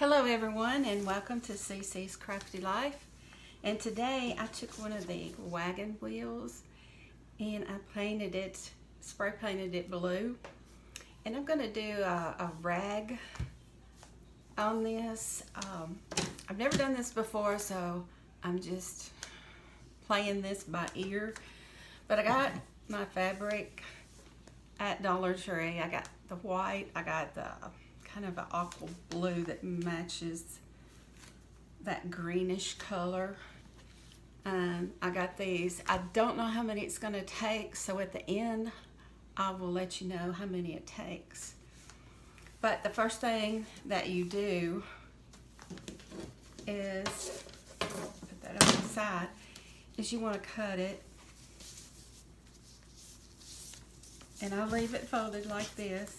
Hello everyone and welcome to CC's Crafty Life. And today I took one of the wagon wheels and I painted it, spray painted it blue. And I'm going to do a rag on this. I've never done this before, so I'm just playing this by ear. But I got my fabric at Dollar Tree. I got the white, I got the kind of an aqua blue that matches that greenish color. I got these. I don't know how many it's going to take, so at the end I will let you know how many it takes. But the first thing that you do is put that on the side, is you want to cut it, and I leave it folded like this.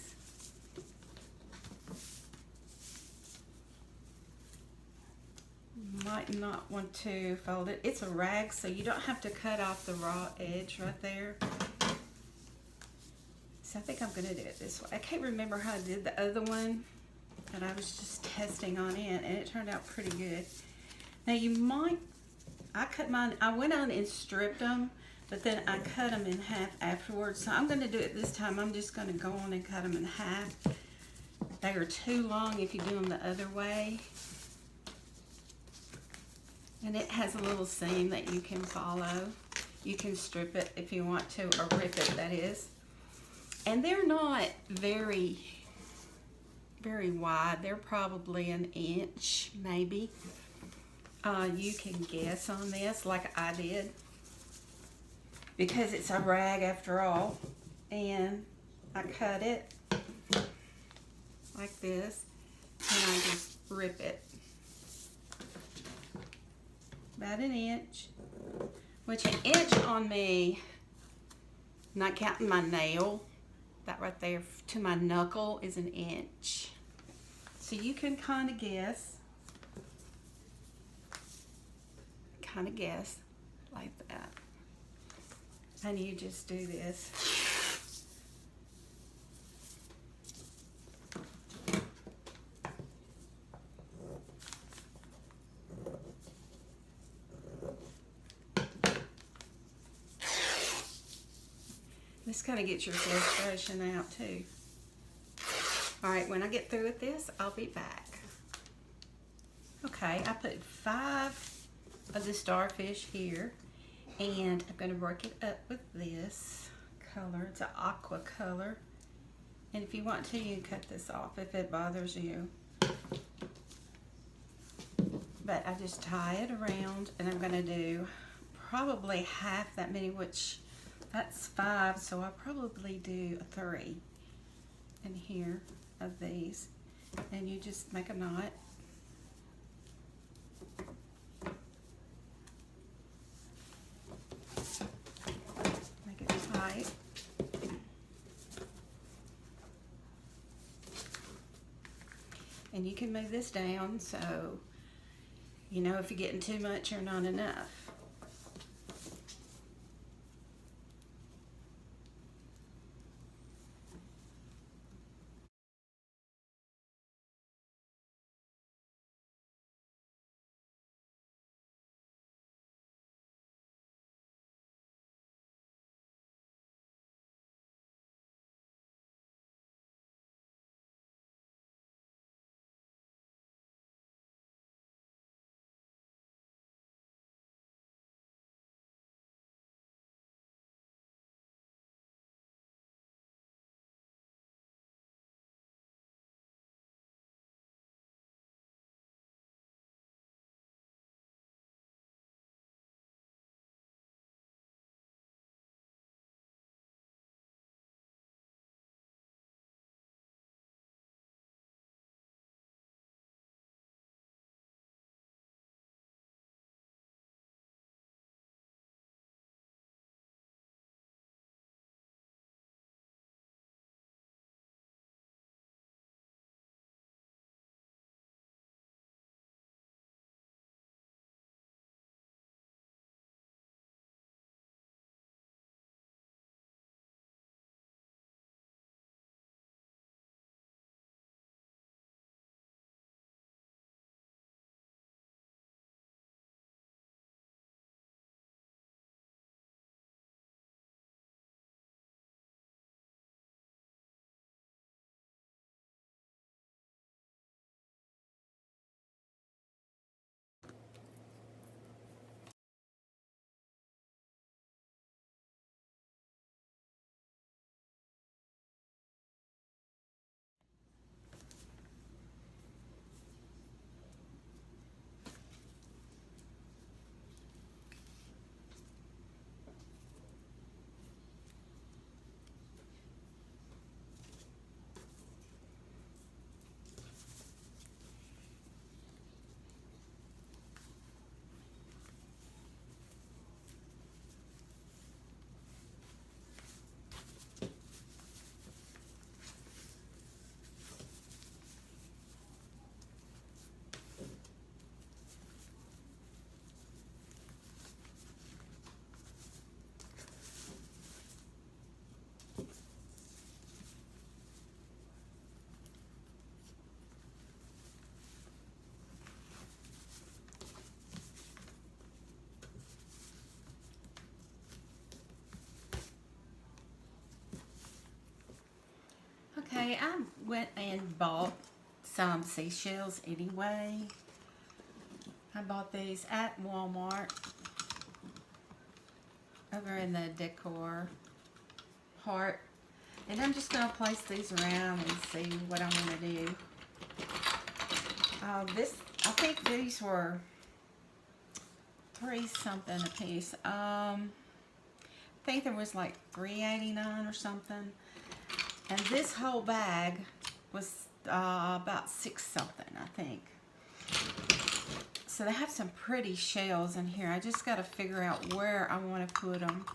Might not want to fold it. It's a rag, so you don't have to cut off the raw edge right there. So I think I'm going to do it this way. I can't remember how I did the other one, but I was just testing on it, and it turned out pretty good. Now you might, I cut mine, I went on and stripped them, but then I cut them in half afterwards. So I'm going to do it this time. I'm just going to go on and cut them in half. They are too long if you do them the other way. And it has a little seam that you can follow. You can strip it if you want to, or rip it, that is. And they're not very, very wide. They're probably an inch, maybe. You can guess on this, like I did, because it's a rag after all. And I cut it like this, and I just rip it. About an inch, which an inch on me, not counting my nail, that right there to my knuckle is an inch. So you can kind of guess like that. And you just do this. This kind of gets your frustration out too. All right, when I get through with this, I'll be back. Okay, I put 5 of the starfish here, and I'm going to work it up with this color. It's an aqua color, and if you want to, you can cut this off if it bothers you. But I just tie it around, and I'm going to do probably half that many, which that's 5, so I'll probably do 3 in here of these. And you just make a knot. Make it tight. And you can move this down so you know if you're getting too much or not enough. Okay, I went and bought some seashells anyway. I bought these at Walmart over in the decor part. And I'm just going to place these around and see what I'm going to do. I think these were $3 something a piece. I think there was like $3.89 or something. And this whole bag was about $6 something, I think. So they have some pretty shells in here. I just got to figure out where I want to put them.